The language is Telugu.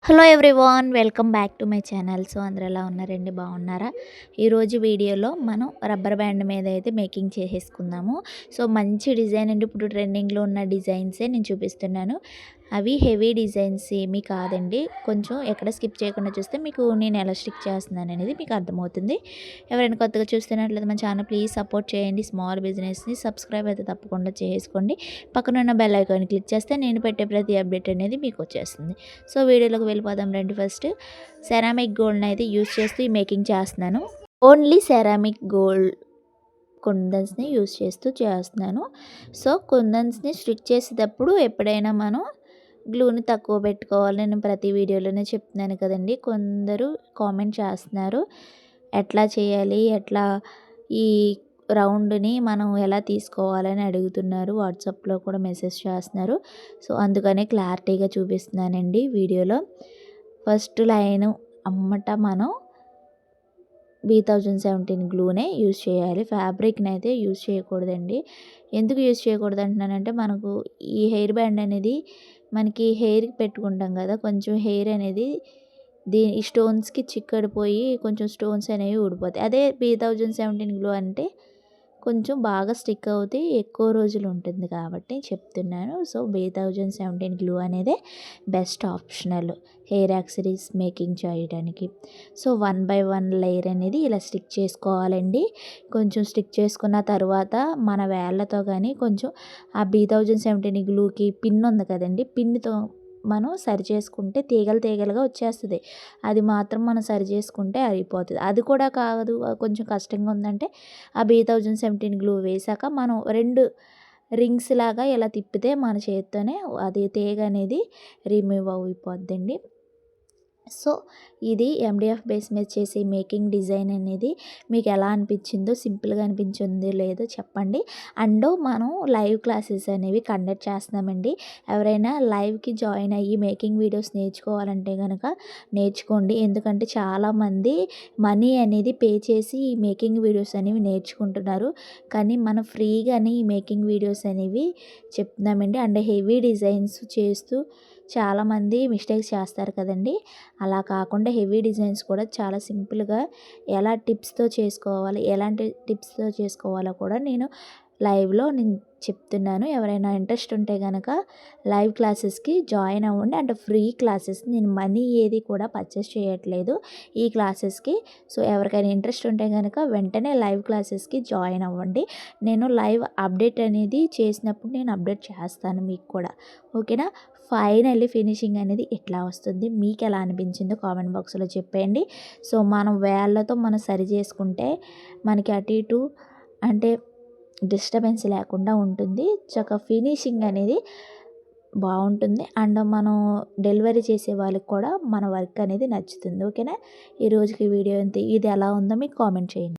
Hello everyone, welcome back to my channel. So అందరూ ఎలా ఉన్నారండి, బాగున్నారా? ఈరోజు వీడియోలో మనం రబ్బర్ బ్యాండ్ మీద అయితే మేకింగ్ చేసేసుకుందాము. సో మంచి డిజైన్ అండి, ఇప్పుడు ట్రెండింగ్లో ఉన్న డిజైన్సే నేను చూపిస్తున్నాను. అవి హెవీ డిజైన్స్ ఏమీ కాదండి. కొంచెం ఎక్కడ స్కిప్ చేయకుండా చూస్తే మీకు నేను ఎలా స్టిక్ చేస్తున్నాను అనేది మీకు అర్థమవుతుంది. ఎవరైనా కొత్తగా చూస్తున్నట్లయితే మన ఛానల్ ప్లీజ్ సపోర్ట్ చేయండి. స్మాల్ బిజినెస్ని సబ్స్క్రైబ్ అయితే తప్పకుండా చేసుకోండి. పక్కన ఉన్న బెల్ ఐకాన్ క్లిక్ చేస్తే నేను పెట్టే ప్రతి అప్డేట్ అనేది మీకు వచ్చేస్తుంది. సో వీడియోలోకి వెళ్ళిపోదాం రండి. ఫస్ట్ సెరామిక్ గోల్డ్ని అయితే యూజ్ చేస్తూ ఈ మేకింగ్ చేస్తున్నాను. ఓన్లీ సెరామిక్ గోల్డ్ కుందన్స్ని యూజ్ చేస్తూ చేస్తున్నాను. సో కుందన్స్ని స్టిక్ చేసేటప్పుడు ఎప్పుడైనా మనం గ్లూని తక్కువ పెట్టుకోవాలి. నేను ప్రతి వీడియోలోనే చెప్తున్నాను కదండి. కొందరు కామెంట్ చేస్తున్నారు, ఎట్లా చేయాలి, ఎట్లా ఈ రౌండ్ని మనం ఎలా తీసుకోవాలని అడుగుతున్నారు. వాట్సాప్లో కూడా మెసేజ్ చేస్తున్నారు. సో అందుకనే క్లారిటీగా చూపిస్తున్నానండి వీడియోలో. ఫస్ట్ లైన్ అమ్మట మనం B1017 గ్లూనే యూజ్ చేయాలి. ఫ్యాబ్రిక్ని అయితే యూజ్ చేయకూడదండి. ఎందుకు యూజ్ చేయకూడదు అంటున్నానంటే, మనకు ఈ హెయిర్ బ్యాండ్ అనేది మనకి హెయిర్కి పెట్టుకుంటాం కదా, కొంచెం హెయిర్ అనేది ఈ స్టోన్స్కి చిక్కడిపోయి కొంచెం స్టోన్స్ అనేవి ఊడిపోతాయి. అదే B1017 గ్లూ అంటే కొంచెం బాగా స్టిక్ అవుతే ఎక్కువ రోజులు ఉంటుంది కాబట్టి చెప్తున్నాను. సో B1017 గ్లూ అనేది best optional hair accessories making చేయడానికి. సో 1 బై 1 లేయర్ అనేది ఇలా స్టిక్ చేసుకోవాలండి. కొంచెం స్టిక్ చేసుకున్న తర్వాత మన వేళ్ళతో కానీ కొంచెం ఆ B1017 గ్లూకి పిన్ ఉంది కదండి, పిన్తో మనం సరి చేసుకుంటే తీగలుగా వచ్చేస్తుంది. అది మాత్రం మనం సరి చేసుకుంటే అయిపోతుంది. అది కూడా కాదు, కొంచెం కష్టంగా ఉందంటే ఆ B1017 గ్లూ వేసాక మనం 2 రింగ్స్ లాగా ఇలా తిప్పితే మన చేత్తోనే అది తీగ అనేది రిమూవ్ అయిపోద్దండి. సో ఇది MDF బేస్ మీద చేసే మేకింగ్ డిజైన్ అనేది మీకు ఎలా అనిపించిందో, సింపుల్గా అనిపించిందో లేదో చెప్పండి. అండ్ మనం లైవ్ క్లాసెస్ అనేవి కండక్ట్ చేస్తున్నామండి. ఎవరైనా లైవ్కి జాయిన్ అయ్యి మేకింగ్ వీడియోస్ నేర్చుకోవాలంటే కనుక నేర్చుకోండి. ఎందుకంటే చాలామంది మనీ అనేది పే చేసి ఈ మేకింగ్ వీడియోస్ అనేవి నేర్చుకుంటున్నారు. కానీ మనం ఫ్రీగానే ఈ మేకింగ్ వీడియోస్ అనేవి చెప్తున్నామండి. అండ్ హెవీ డిజైన్స్ చేస్తూ చాలామంది మిస్టేక్స్ చేస్తారు కదండి. అలా కాకుండా హెవీ డిజైన్స్ కూడా చాలా సింపుల్గా ఎలా టిప్స్తో చేసుకోవాలి, ఎలాంటి టిప్స్తో చేసుకోవాలో కూడా నేను లైవ్లో చెప్తున్నాను. ఎవరైనా ఇంట్రెస్ట్ ఉంటే కనుక లైవ్ క్లాసెస్కి జాయిన్ అవ్వండి. అంటే ఫ్రీ క్లాసెస్, నేను మనీ ఏది కూడా పర్చేస్ చేయట్లేదు ఈ క్లాసెస్కి. సో ఎవరికైనా ఇంట్రెస్ట్ ఉంటే కనుక వెంటనే లైవ్ క్లాసెస్కి జాయిన్ అవ్వండి. నేను లైవ్ అప్డేట్ అనేది చేసినప్పుడు నేను అప్డేట్ చేస్తాను మీకు కూడా, ఓకేనా? ఫైనల్లీ ఫినిషింగ్ అనేది ఎట్లా వస్తుంది, మీకు ఎలా అనిపించిందో కామెంట్ బాక్స్లో చెప్పేయండి. సో మనం వేళ్ళతో మనం సరి చేసుకుంటే మనకి అటు ఇటు అంటే డిస్టర్బెన్స్ లేకుండా ఉంటుంది. చక్కగా ఫినిషింగ్ అనేది బాగుంటుంది. అండ్ మనం డెలివరీ చేసే వాళ్ళకి కూడా మన వర్క్ అనేది నచ్చుతుంది, ఓకేనా? ఈ రోజుకి వీడియో ఇంతే. ఇది ఎలా ఉందో మీకు కామెంట్ చేయండి.